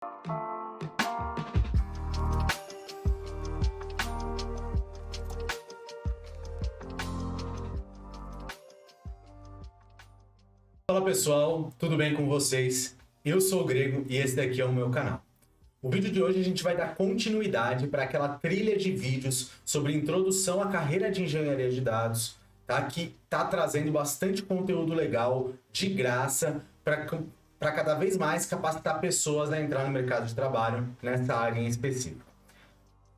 Fala pessoal, tudo bem com vocês? Eu sou o Grego e esse daqui é o meu canal. O vídeo de hoje a gente vai dar continuidade para aquela trilha de vídeos sobre introdução à carreira de engenharia de dados, tá? Que tá trazendo bastante conteúdo legal, de graça, para cada vez mais capacitar pessoas a entrar no mercado de trabalho nessa área em específico.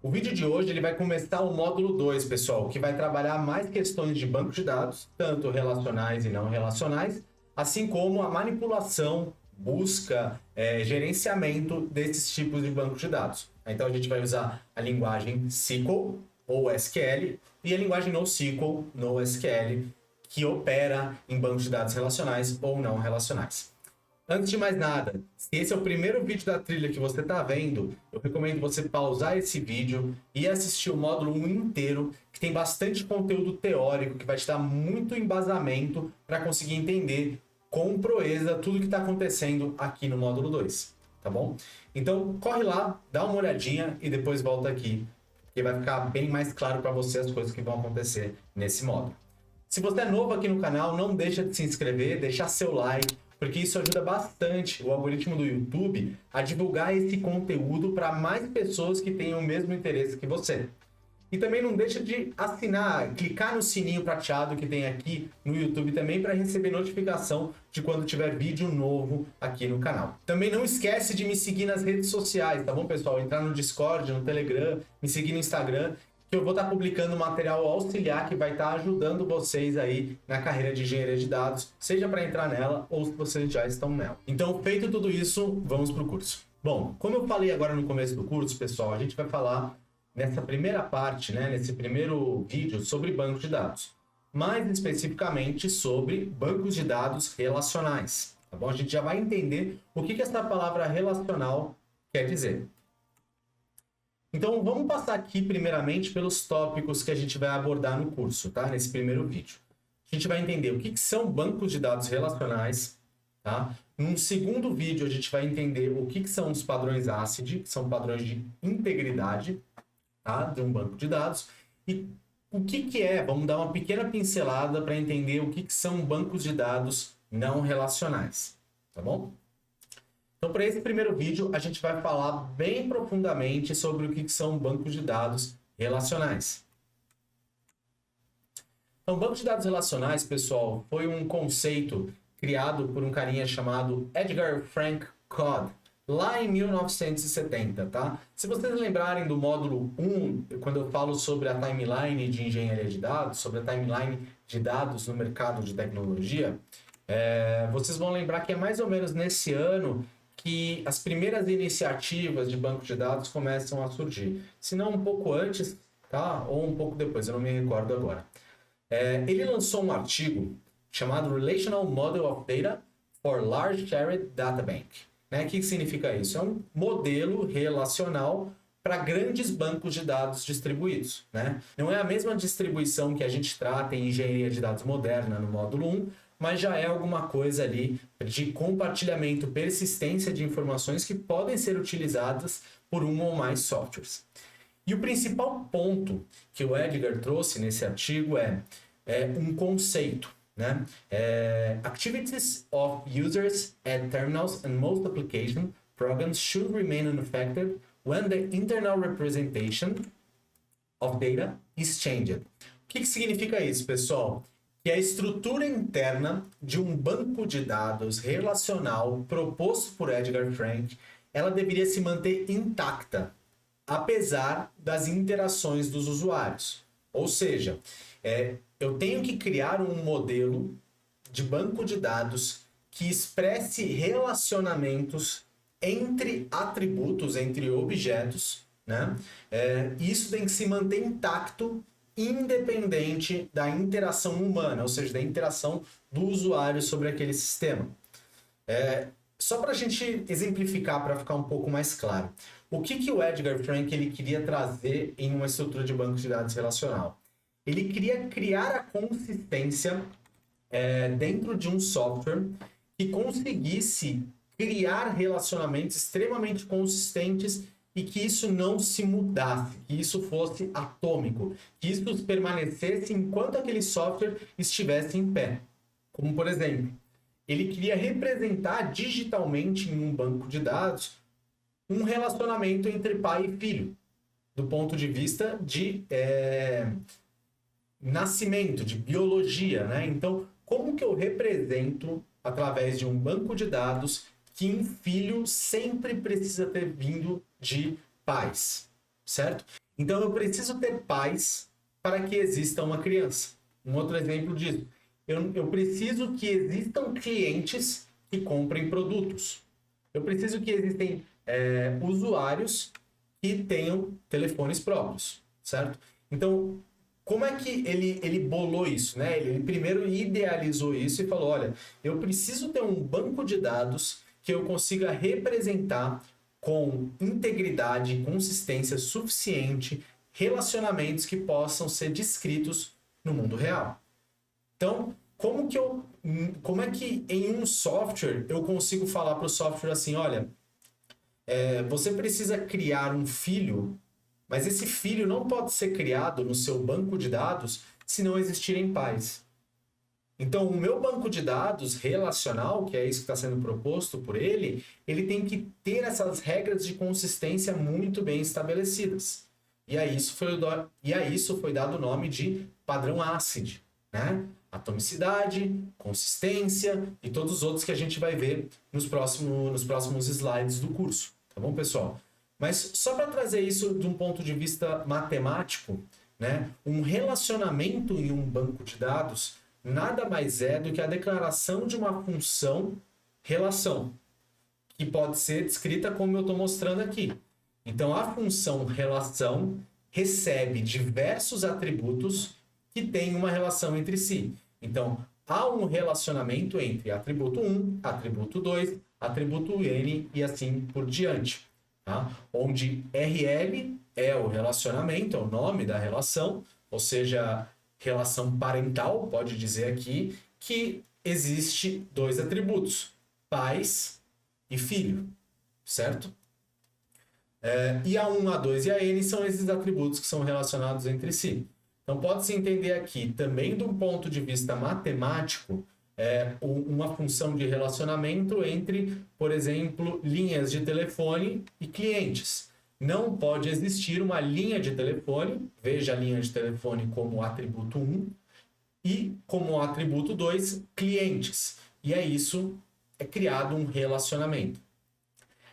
O vídeo de hoje ele vai começar o módulo 2, pessoal, que vai trabalhar mais questões de banco de dados, tanto relacionais e não relacionais, assim como a manipulação, busca, gerenciamento desses tipos de bancos de dados. Então a gente vai usar a linguagem SQL ou SQL e a linguagem NoSQL, NoSQL, que opera em bancos de dados relacionais ou não relacionais. Antes de mais nada, se esse é o primeiro vídeo da trilha que você está vendo, eu recomendo você pausar esse vídeo e assistir o módulo 1 inteiro, que tem bastante conteúdo teórico, que vai te dar muito embasamento para conseguir entender com proeza tudo que está acontecendo aqui no módulo 2, tá bom? Então, corre lá, dá uma olhadinha e depois volta aqui, que vai ficar bem mais claro para você as coisas que vão acontecer nesse módulo. Se você é novo aqui no canal, não deixa de se inscrever, deixar seu like, porque isso ajuda bastante o algoritmo do YouTube a divulgar esse conteúdo para mais pessoas que tenham o mesmo interesse que você. E também não deixa de assinar, clicar no sininho prateado que tem aqui no YouTube também para receber notificação de quando tiver vídeo novo aqui no canal. Também não esquece de me seguir nas redes sociais, tá bom, pessoal? Entrar no Discord, no Telegram, me seguir no Instagram, que eu vou estar publicando material auxiliar que vai estar ajudando vocês aí na carreira de engenharia de dados, seja para entrar nela ou se vocês já estão nela. Então, feito tudo isso, vamos para o curso. Bom, como eu falei agora no começo do curso, pessoal, a gente vai falar nessa primeira parte, nesse primeiro vídeo, sobre bancos de dados. Mais especificamente sobre bancos de dados relacionais, tá bom? A gente já vai entender o que essa palavra relacional quer dizer. Então, vamos passar aqui, primeiramente, pelos tópicos que a gente vai abordar no curso, tá? Nesse primeiro vídeo. A gente vai entender o que são bancos de dados relacionais, tá? Num segundo vídeo, a gente vai entender o que são os padrões ACID, que são padrões de integridade, tá? De um banco de dados. E o que é? Vamos dar uma pequena pincelada para entender o que são bancos de dados não relacionais, tá bom? Então, para esse primeiro vídeo, a gente vai falar bem profundamente sobre o que são bancos de dados relacionais. Então, banco de dados relacionais, pessoal, foi um conceito criado por um carinha chamado Edgar Frank Codd, lá em 1970, tá? Se vocês lembrarem do módulo 1, quando eu falo sobre a timeline de engenharia de dados, sobre a timeline de dados no mercado de tecnologia, vocês vão lembrar que é mais ou menos nesse ano que as primeiras iniciativas de banco de dados começam a surgir. Se não um pouco antes, tá? Ou um pouco depois, eu não me recordo agora. Ele lançou um artigo chamado Relational Model of Data for Large Shared Data Bank. O que significa isso? É um modelo relacional para grandes bancos de dados distribuídos, né? Não é a mesma distribuição que a gente trata em engenharia de dados moderna no módulo 1, mas já é alguma coisa ali de compartilhamento, persistência de informações que podem ser utilizadas por um ou mais softwares. E o principal ponto que o Edgar trouxe nesse artigo é um conceito, né? Activities of users at terminals and most application programs should remain unaffected when the internal representation of data is changed. O que significa isso, pessoal? Que a estrutura interna de um banco de dados relacional proposto por Edgar Frank, ela deveria se manter intacta, apesar das interações dos usuários. Ou seja, eu tenho que criar um modelo de banco de dados que expresse relacionamentos entre atributos, entre objetos, né? Isso tem que se manter intacto, independente da interação humana, ou seja, da interação do usuário sobre aquele sistema. Só para a gente exemplificar, para ficar um pouco mais claro, o que o Edgar Frank ele queria trazer em uma estrutura de banco de dados relacional? Ele queria criar a consistência dentro de um software que conseguisse criar relacionamentos extremamente consistentes e que isso não se mudasse, que isso fosse atômico, que isso permanecesse enquanto aquele software estivesse em pé. Como, por exemplo, ele queria representar digitalmente em um banco de dados um relacionamento entre pai e filho, do ponto de vista de nascimento, de biologia, né? Então, como que eu represento, através de um banco de dados, que um filho sempre precisa ter vindo de pais, certo? Então, eu preciso ter pais para que exista uma criança. Um outro exemplo disso. Eu preciso que existam clientes que comprem produtos. Eu preciso que existem usuários que tenham telefones próprios, certo? Então, como é que ele bolou isso, né? Ele primeiro idealizou isso e falou, olha, eu preciso ter um banco de dados que eu consiga representar com integridade e consistência suficiente relacionamentos que possam ser descritos no mundo real. Então, como é que em um software eu consigo falar para o software assim, olha, você precisa criar um filho, mas esse filho não pode ser criado no seu banco de dados se não existirem pais. Então, o meu banco de dados relacional, que é isso que está sendo proposto por ele tem que ter essas regras de consistência muito bem estabelecidas. E a isso foi dado o nome de padrão ACID, né? Atomicidade, consistência e todos os outros que a gente vai ver nos próximos slides do curso. Tá bom, pessoal? Mas só para trazer isso de um ponto de vista matemático, né? Um relacionamento em um banco de dados nada mais é do que a declaração de uma função relação, que pode ser descrita como eu estou mostrando aqui. Então, a função relação recebe diversos atributos que têm uma relação entre si. Então, há um relacionamento entre atributo 1, atributo 2, atributo N e assim por diante. Tá? Onde RL é o relacionamento, é o nome da relação, ou seja, relação parental, pode dizer aqui, que existe dois atributos, pais e filho, certo? E a 1, a 2 e a N são esses atributos que são relacionados entre si. Então, pode-se entender aqui, também de um ponto de vista matemático, uma função de relacionamento entre, por exemplo, linhas de telefone e clientes. Não pode existir uma linha de telefone, veja a linha de telefone como atributo 1, e como atributo 2, clientes. E é criado um relacionamento.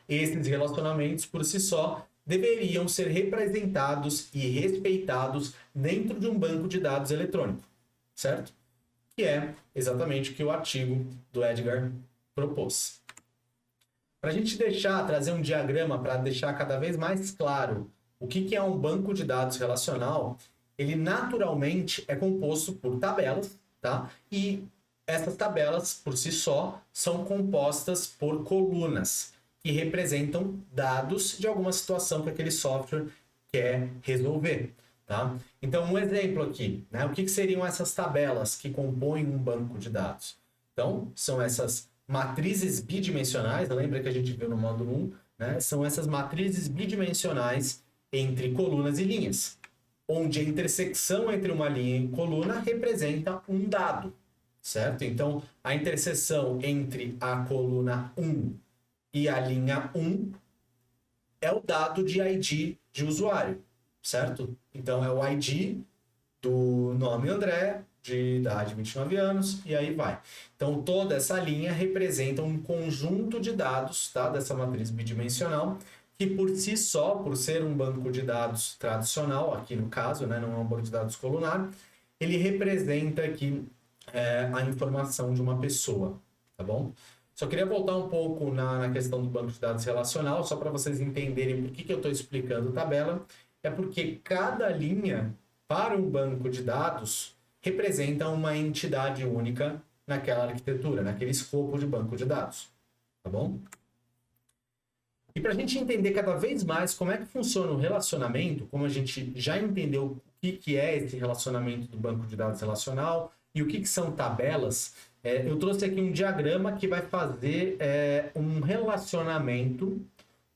Esses relacionamentos, por si só, deveriam ser representados e respeitados dentro de um banco de dados eletrônico, certo? Que é exatamente o que o artigo do Edgar propôs. Para a gente trazer um diagrama para deixar cada vez mais claro o que é um banco de dados relacional, ele naturalmente é composto por tabelas, tá? E essas tabelas, por si só, são compostas por colunas, que representam dados de alguma situação que aquele software quer resolver. Tá? Então, um exemplo aqui, né? O que seriam essas tabelas que compõem um banco de dados? Então, são essas matrizes bidimensionais, lembra que a gente viu no módulo 1, né? São essas matrizes bidimensionais entre colunas e linhas, onde a intersecção entre uma linha e coluna representa um dado, certo? Então, a interseção entre a coluna 1 e a linha 1 é o dado de ID de usuário, certo? Então, é o ID do nome André, de idade 29 anos, e aí vai. Então, toda essa linha representa um conjunto de dados, tá? Dessa matriz bidimensional, que por si só, por ser um banco de dados tradicional, aqui no caso, né? Não é um banco de dados colunar, ele representa aqui a informação de uma pessoa, tá bom? Só queria voltar um pouco na questão do banco de dados relacional, só para vocês entenderem por que eu estou explicando tabela. É porque cada linha para um banco de dados representa uma entidade única naquela arquitetura, naquele escopo de banco de dados. Tá bom? E para a gente entender cada vez mais como é que funciona o relacionamento, como a gente já entendeu o que é esse relacionamento do banco de dados relacional e o que são tabelas, Eu trouxe aqui um diagrama que vai fazer um relacionamento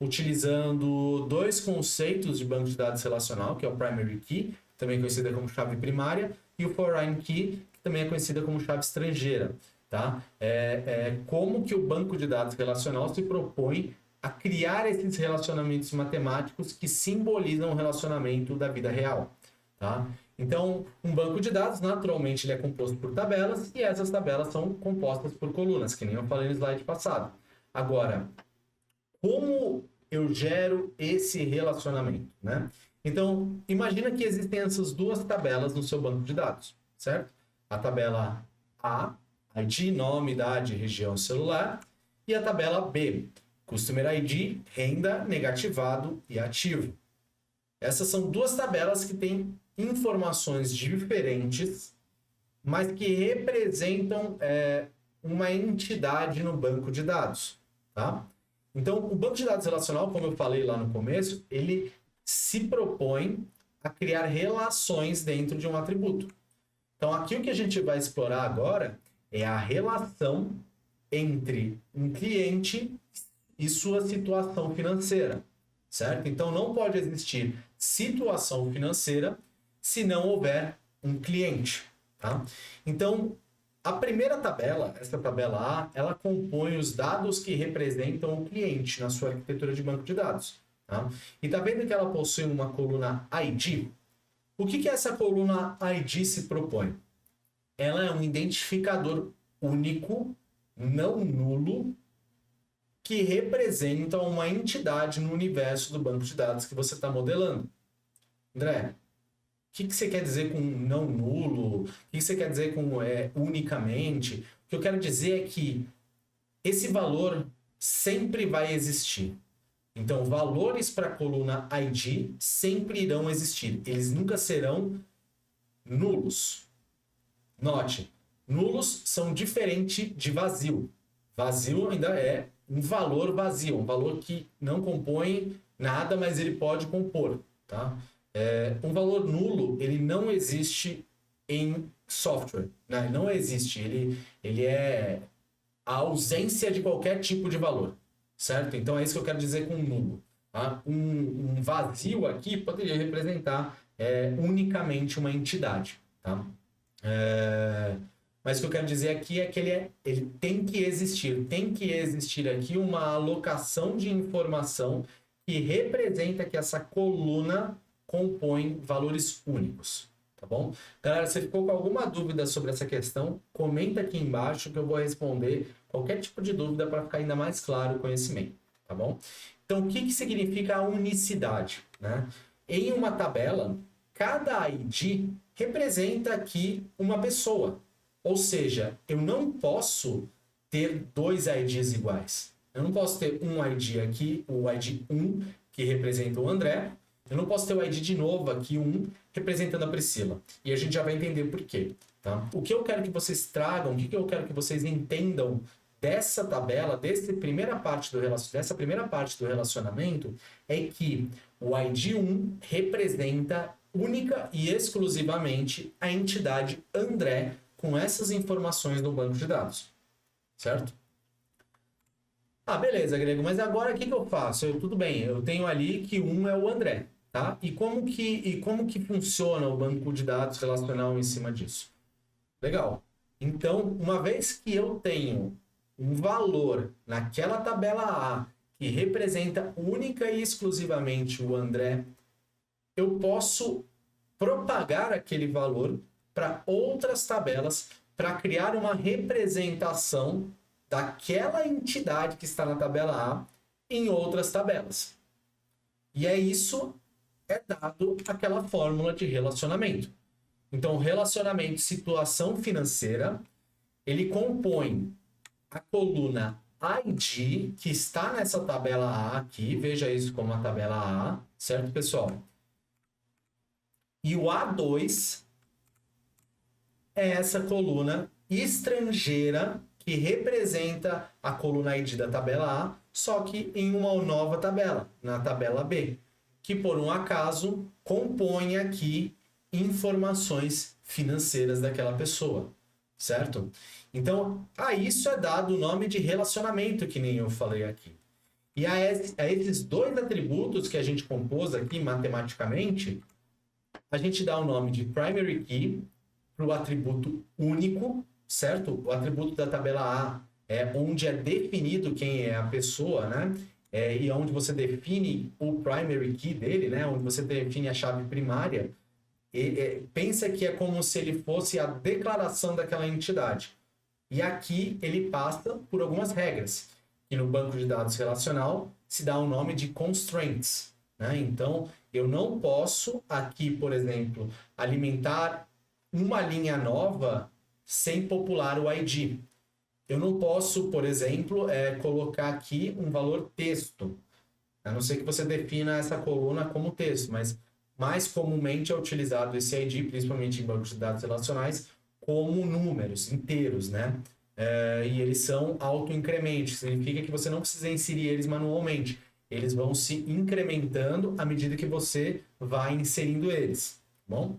utilizando dois conceitos de banco de dados relacional, que é o Primary Key, também conhecida como chave primária, e o Foreign Key, que também é conhecida como chave estrangeira. Tá? Como que o banco de dados relacional se propõe a criar esses relacionamentos matemáticos que simbolizam o relacionamento da vida real. Tá? Então, um banco de dados, naturalmente, ele é composto por tabelas, e essas tabelas são compostas por colunas, que nem eu falei no slide passado. Agora, como eu gero esse relacionamento, né? Então, imagina que existem essas duas tabelas no seu banco de dados, certo? A tabela A, ID, nome, idade, região celular, e a tabela B, Customer ID, renda, negativado e ativo. Essas são duas tabelas que têm informações diferentes, mas que representam uma entidade no banco de dados, tá? Então, o banco de dados relacional, como eu falei lá no começo, ele se propõe a criar relações dentro de um atributo. Então, aqui o que a gente vai explorar agora é a relação entre um cliente e sua situação financeira, certo? Então, não pode existir situação financeira se não houver um cliente, tá? Então, a primeira tabela, essa tabela A, ela compõe os dados que representam o cliente na sua arquitetura de banco de dados. Tá? E tá vendo que ela possui uma coluna ID? O que essa coluna ID se propõe? Ela é um identificador único, não nulo, que representa uma entidade no universo do banco de dados que você está modelando. André, o que você quer dizer com não nulo? O que você quer dizer com unicamente? O que eu quero dizer é que esse valor sempre vai existir. Então, valores para a coluna ID sempre irão existir. Eles nunca serão nulos. Note, nulos são diferentes de vazio. Vazio ainda é um valor vazio, um valor que não compõe nada, mas ele pode compor, tá? Um valor nulo, ele não existe em software, né? Não existe, ele é a ausência de qualquer tipo de valor, certo? Então é isso que eu quero dizer com nulo. Tá? Um vazio aqui poderia representar unicamente uma entidade, tá? Mas o que eu quero dizer aqui é que ele tem que existir aqui uma alocação de informação que representa que essa coluna compõe valores únicos, tá bom? Galera, se ficou com alguma dúvida sobre essa questão, comenta aqui embaixo que eu vou responder qualquer tipo de dúvida para ficar ainda mais claro o conhecimento, tá bom? Então, o que significa a unicidade, né? Em uma tabela, cada ID representa aqui uma pessoa, ou seja, eu não posso ter dois IDs iguais. Eu não posso ter um ID aqui, o ID 1, que representa o André. Eu não posso ter o ID de novo aqui, 1, representando a Priscila. E a gente já vai entender por quê. Tá? O que eu quero que vocês tragam, o que eu quero que vocês entendam dessa tabela, dessa primeira parte do relacionamento, é que o ID 1 representa única e exclusivamente a entidade André com essas informações no banco de dados. Certo? Ah, beleza, Grego, mas agora o que eu faço? Tudo bem, eu tenho ali que 1 é o André, tá? E como que funciona o banco de dados relacional em cima disso? Legal. Então, uma vez que eu tenho um valor naquela tabela A que representa única e exclusivamente o André, eu posso propagar aquele valor para outras tabelas para criar uma representação daquela entidade que está na tabela A em outras tabelas. E isso é dado aquela fórmula de relacionamento. Então, o relacionamento situação financeira, ele compõe a coluna ID, que está nessa tabela A aqui, veja isso como a tabela A, certo, pessoal? E o A2 é essa coluna estrangeira que representa a coluna ID da tabela A, só que em uma nova tabela, na tabela B, que por um acaso compõe aqui informações financeiras daquela pessoa. certo? Então, a isso é dado o nome de relacionamento, que nem eu falei aqui. E a esses dois atributos que a gente compôs aqui matematicamente, a gente dá o nome de primary key para o atributo único, certo? O atributo da tabela A é onde é definido quem é a pessoa, né? E onde você define o primary key dele, né? Onde você define a chave primária. Pensa que é como se ele fosse a declaração daquela entidade. E aqui ele passa por algumas regras. E no banco de dados relacional se dá o nome de constraints, né? Então, eu não posso aqui, por exemplo, alimentar uma linha nova sem popular o ID. Eu não posso, por exemplo, colocar aqui um valor texto. A não ser que você defina essa coluna como texto, mas mais comumente é utilizado esse ID, principalmente em bancos de dados relacionais, como números inteiros, né? E eles são autoincrementos, significa que você não precisa inserir eles manualmente. Eles vão se incrementando à medida que você vai inserindo eles, tá bom?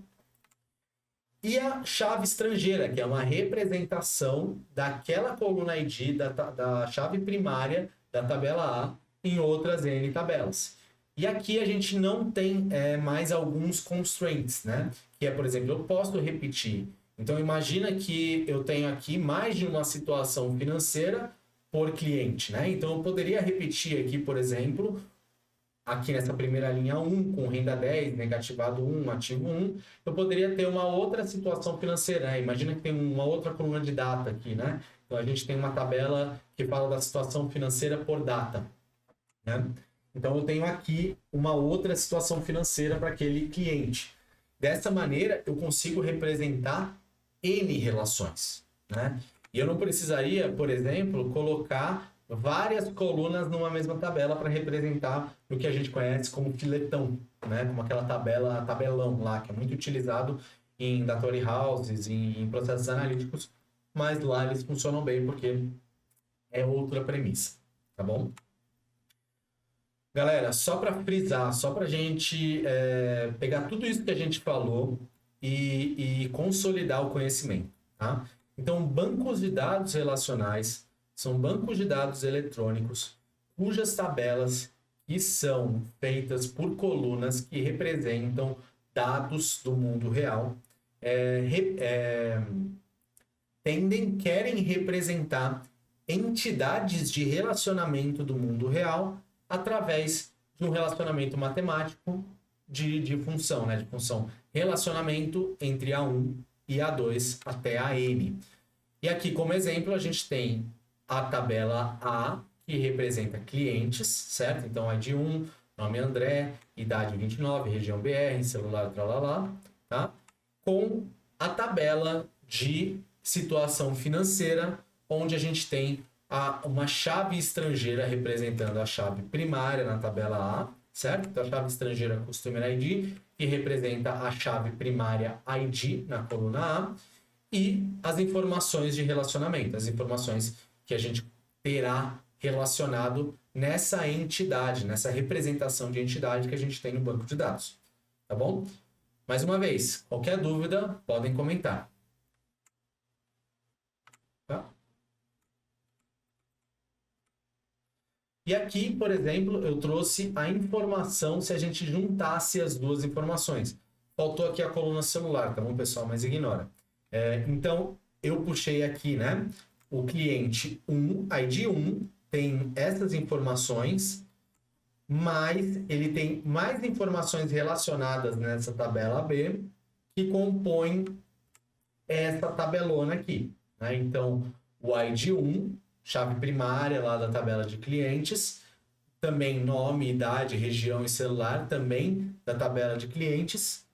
E a chave estrangeira, que é uma representação daquela coluna ID, da chave primária da tabela A, em outras N tabelas. E aqui a gente não tem mais alguns constraints, né? Que é, por exemplo, eu posso repetir. Então, imagina que eu tenho aqui mais de uma situação financeira por cliente, né? Então, eu poderia repetir aqui, por exemplo, aqui nessa primeira linha 1, com renda 10, negativado 1, ativo 1, eu poderia ter uma outra situação financeira, né? Imagina que tem uma outra coluna de data aqui, né? Então, a gente tem uma tabela que fala da situação financeira por data, né? Então, eu tenho aqui uma outra situação financeira para aquele cliente. Dessa maneira, eu consigo representar N relações, né? E eu não precisaria, por exemplo, colocar várias colunas numa mesma tabela para representar o que a gente conhece como filetão, né? Como aquela tabelão lá, que é muito utilizado em data houses, em processos analíticos, mas lá eles funcionam bem porque é outra premissa, tá bom? Galera, só para frisar, só para a gente pegar tudo isso que a gente falou e consolidar o conhecimento, tá? Então, bancos de dados relacionais são bancos de dados eletrônicos cujas tabelas que são feitas por colunas que representam dados do mundo real, querem representar entidades de relacionamento do mundo real através de um relacionamento matemático de função, né? De função relacionamento entre A1 e A2 até AN. E aqui, como exemplo, a gente tem a tabela A, que representa clientes, certo? Então, ID 1, nome André, idade 29, região BR, celular, tralalá, tá? Com a tabela de situação financeira, onde a gente tem uma chave estrangeira representando a chave primária na tabela A, certo? Então, a chave estrangeira Customer ID, que representa a chave primária ID na coluna A, e as informações de relacionamento, as informações que a gente terá relacionado nessa entidade, nessa representação de entidade que a gente tem no banco de dados, tá bom? Mais uma vez, qualquer dúvida, podem comentar. Tá? E aqui, por exemplo, eu trouxe a informação se a gente juntasse as duas informações. Faltou aqui a coluna celular, tá bom, pessoal? Mas ignora. Então, eu puxei aqui, né? O cliente 1, ID 1, tem essas informações, mas ele tem mais informações relacionadas nessa tabela B que compõem essa tabelona aqui, né? Então, o ID 1, chave primária lá da tabela de clientes, também nome, idade, região e celular, também da tabela de clientes,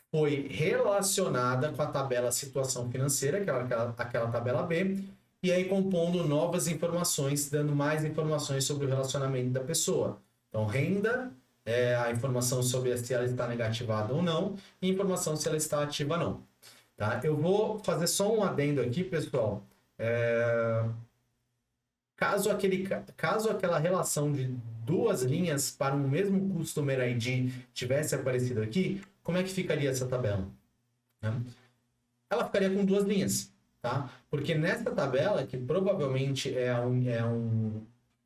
foi relacionada com a tabela situação financeira, que é aquela tabela B, e aí compondo novas informações, dando mais informações sobre o relacionamento da pessoa. Então, renda, a informação sobre se ela está negativada ou não, e informação se ela está ativa ou não. Tá? Eu vou fazer só um adendo aqui, pessoal. Caso aquela relação de duas linhas para um mesmo Customer ID tivesse aparecido aqui, como é que ficaria essa tabela? Ela ficaria com duas linhas, tá? Porque nessa tabela, que provavelmente é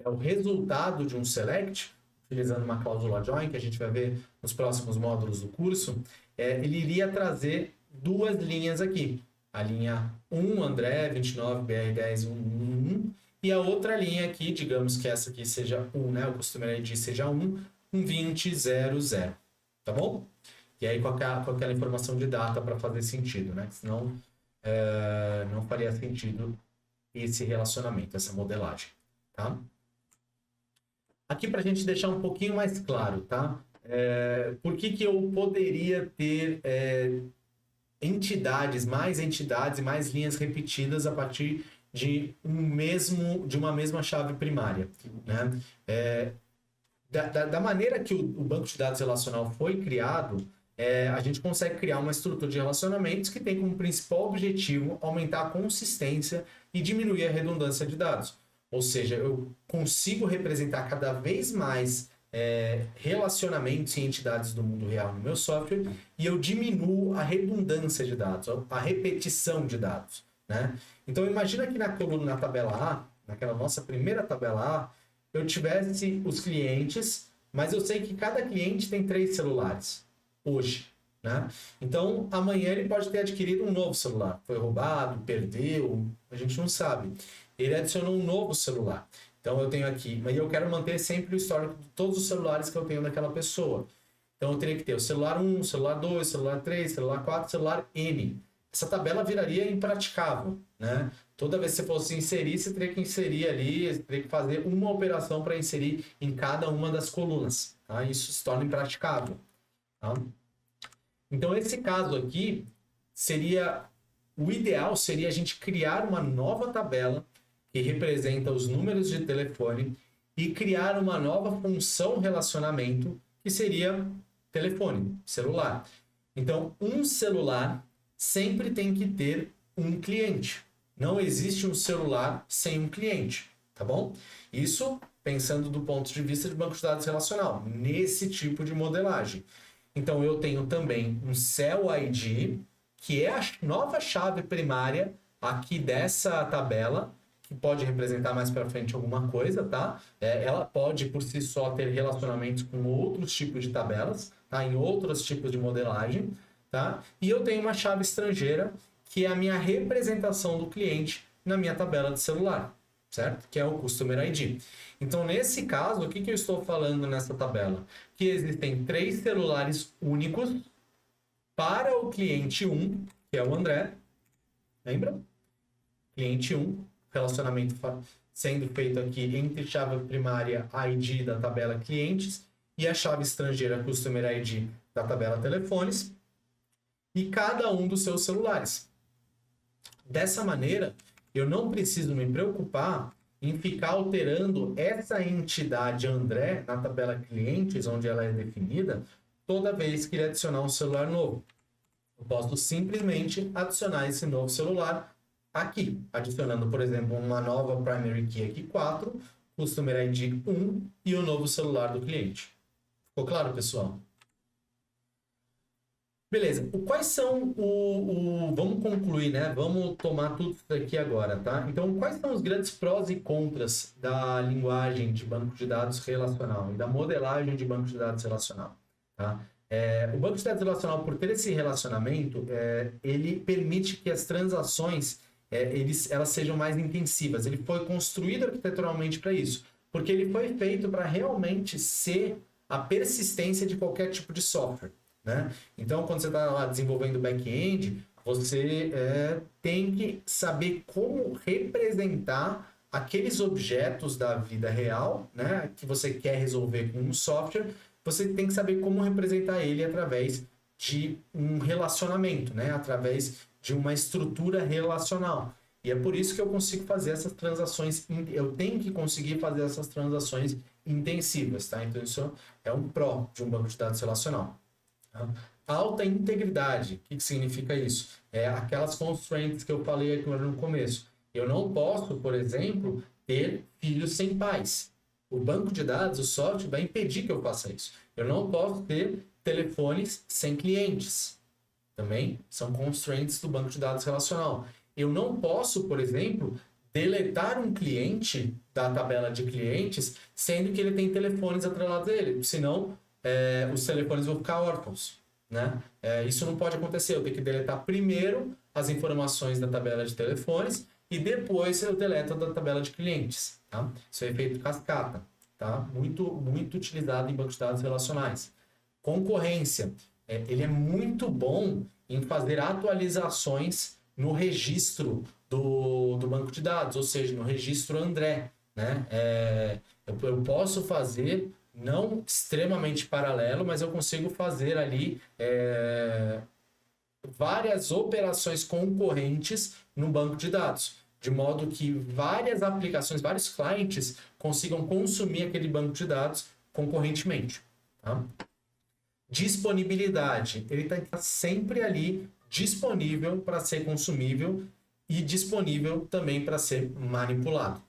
o resultado de um select, utilizando uma cláusula join, que a gente vai ver nos próximos módulos do curso, ele iria trazer duas linhas aqui. A linha 1, André, 29, BR10, 1, e a outra linha aqui, digamos que essa aqui seja 1, né? O Customer ID seja 1, 20, 00, tá bom? E aí com aquela informação de data para fazer sentido, né? Senão não faria sentido esse relacionamento, essa modelagem, tá? Aqui para a gente deixar um pouquinho mais claro, tá? Por que eu poderia ter entidades e mais linhas repetidas a partir de uma mesma chave primária, né? Da maneira que o banco de dados relacional foi criado, a gente consegue criar uma estrutura de relacionamentos que tem como principal objetivo aumentar a consistência e diminuir a redundância de dados. Ou seja, eu consigo representar cada vez mais relacionamentos e entidades do mundo real no meu software e eu diminuo a redundância de dados, a repetição de dados, né? Então, imagina que na tabela A, naquela nossa primeira tabela A, eu tivesse os clientes, mas eu sei que cada cliente tem 3 celulares hoje, né? Então, amanhã ele pode ter adquirido um novo celular. Foi roubado, perdeu, a gente não sabe. Ele adicionou um novo celular. Então, eu tenho aqui, mas eu quero manter sempre o histórico de todos os celulares que eu tenho daquela pessoa. Então, eu teria que ter o celular 1, celular 2, celular 3, celular 4, celular N. Essa tabela viraria impraticável, né? Toda vez que você fosse inserir, você teria que inserir ali, você teria que fazer uma operação para inserir em cada uma das colunas, tá? Isso se torna impraticável, tá? Então, esse caso aqui, o ideal seria a gente criar uma nova tabela que representa os números de telefone e criar uma nova função relacionamento que seria telefone, celular. Então, um celular sempre tem que ter um cliente. Não existe um celular sem um cliente, tá bom? Isso pensando do ponto de vista de banco de dados relacional, nesse tipo de modelagem. Então, eu tenho também um Cell ID, que é a nova chave primária aqui dessa tabela, que pode representar mais para frente alguma coisa, tá? Ela pode, por si só, ter relacionamentos com outros tipos de tabelas, tá? Em outros tipos de modelagem, tá? E eu tenho uma chave estrangeira, que é a minha representação do cliente na minha tabela de celular, certo? Que é o Customer ID. Então, nesse caso, o que eu estou falando nessa tabela? Que existem 3 celulares únicos para o cliente 1, que é o André. Lembra? Cliente 1, relacionamento sendo feito aqui entre chave primária ID da tabela clientes e a chave estrangeira Customer ID da tabela telefones e cada um dos seus celulares. Dessa maneira, eu não preciso me preocupar em ficar alterando essa entidade André na tabela clientes, onde ela é definida, toda vez que ele adicionar um celular novo. Eu posso simplesmente adicionar esse novo celular aqui, adicionando, por exemplo, uma nova primary key aqui 4, Customer ID 1 e o novo celular do cliente. Ficou claro, pessoal? Beleza. Quais são vamos concluir, né? Vamos tomar tudo isso aqui agora, tá? Então, quais são os grandes prós e contras da linguagem de banco de dados relacional e da modelagem de banco de dados relacional, tá? O banco de dados relacional, por ter esse relacionamento, ele permite que as transações elas sejam mais intensivas. Ele foi construído arquiteturalmente para isso, porque ele foi feito para realmente ser a persistência de qualquer tipo de software, né? Então, quando você está lá desenvolvendo back-end, você tem que saber como representar aqueles objetos da vida real, né, que você quer resolver com um software. Você tem que saber como representar ele através de um relacionamento, né, através de uma estrutura relacional. E é por isso que eu consigo fazer essas transações, eu tenho que conseguir fazer essas transações intensivas, tá? Então, isso é um pró de um banco de dados relacional. Alta integridade. O que significa isso? Aquelas constraints que eu falei aqui no começo. Eu não posso, por exemplo, ter filhos sem pais. O banco de dados, o software, vai impedir que eu faça isso. Eu não posso ter telefones sem clientes. Também são constraints do banco de dados relacional. Eu não posso, por exemplo, deletar um cliente da tabela de clientes, sendo que ele tem telefones atrelados a ele, senão os telefones vão ficar órfãos, né? Isso não pode acontecer, eu tenho que deletar primeiro as informações da tabela de telefones e depois eu deleto da tabela de clientes, tá? Isso é efeito cascata, tá? Muito utilizado em bancos de dados relacionais. Concorrência, ele é muito bom em fazer atualizações no registro do banco de dados, ou seja, no registro André, né? Eu posso fazer, não extremamente paralelo, mas eu consigo fazer ali várias operações concorrentes no banco de dados, de modo que várias aplicações, vários clientes consigam consumir aquele banco de dados concorrentemente, tá? Disponibilidade, ele tem que estar sempre ali disponível para ser consumível e disponível também para ser manipulado,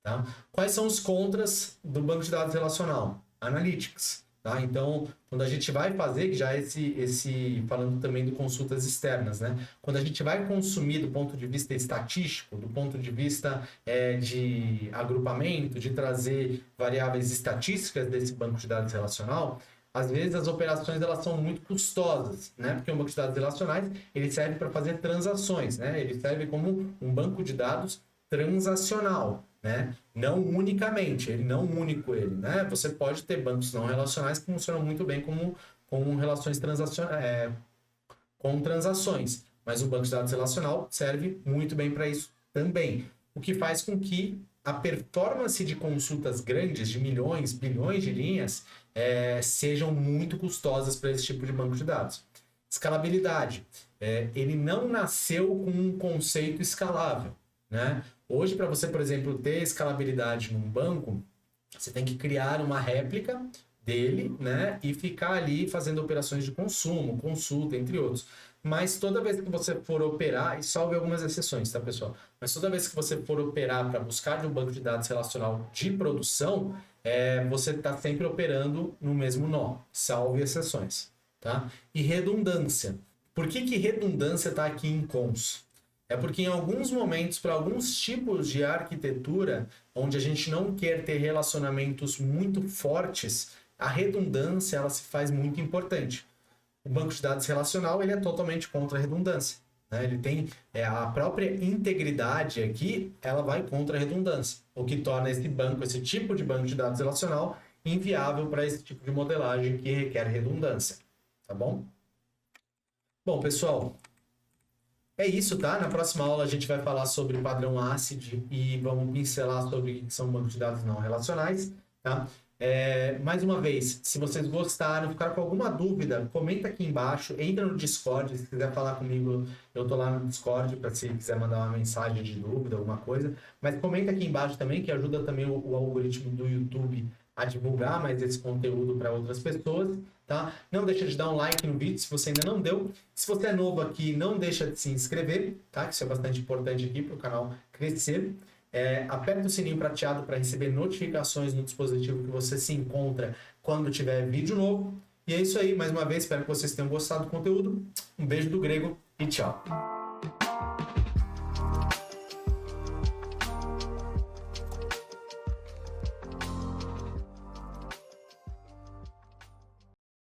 tá? Quais são os contras do banco de dados relacional? Analytics, tá? Então, quando a gente vai fazer, que já é falando também de consultas externas, né? Quando a gente vai consumir do ponto de vista estatístico, do ponto de vista de agrupamento, de trazer variáveis estatísticas desse banco de dados relacional, às vezes as operações elas são muito custosas, né? Porque um banco de dados relacionais ele serve para fazer transações, né? Ele serve como um banco de dados transacional, né? Não unicamente, ele não único ele, né? Você pode ter bancos não relacionais que funcionam muito bem com relações com transações, mas o banco de dados relacional serve muito bem para isso também, o que faz com que a performance de consultas grandes, de milhões, bilhões de linhas, sejam muito custosas para esse tipo de banco de dados. Escalabilidade. Ele não nasceu com um conceito escalável, né? Hoje, para você, por exemplo, ter escalabilidade num banco, você tem que criar uma réplica dele, né? E ficar ali fazendo operações de consumo, consulta, entre outros. Mas toda vez que você for operar, e salve algumas exceções, tá, pessoal? Mas toda vez que você for operar para buscar de um banco de dados relacional de produção, você está sempre operando no mesmo nó, salve exceções, tá? E redundância. Por que redundância está aqui em cons? É porque em alguns momentos, para alguns tipos de arquitetura, onde a gente não quer ter relacionamentos muito fortes, a redundância ela se faz muito importante. O banco de dados relacional ele é totalmente contra a redundância, né? Ele tem a própria integridade aqui, ela vai contra a redundância, o que torna esse tipo de banco de dados relacional inviável para esse tipo de modelagem que requer redundância, tá bom? Bom, pessoal, é isso, tá? Na próxima aula a gente vai falar sobre padrão ACID e vamos pincelar sobre o que são bancos de dados não relacionais, tá? Mais uma vez, se vocês gostaram, ficaram com alguma dúvida, comenta aqui embaixo, entra no Discord, se quiser falar comigo, eu tô lá no Discord, para se quiser mandar uma mensagem de dúvida, alguma coisa, mas comenta aqui embaixo também, que ajuda também o algoritmo do YouTube a divulgar mais esse conteúdo para outras pessoas, tá? Não deixa de dar um like no vídeo, se você ainda não deu. Se você é novo aqui, não deixa de se inscrever, tá? Que isso é bastante importante aqui para o canal crescer. Aperta o sininho prateado para receber notificações no dispositivo que você se encontra quando tiver vídeo novo. E é isso aí, mais uma vez, espero que vocês tenham gostado do conteúdo. Um beijo do Grego e tchau!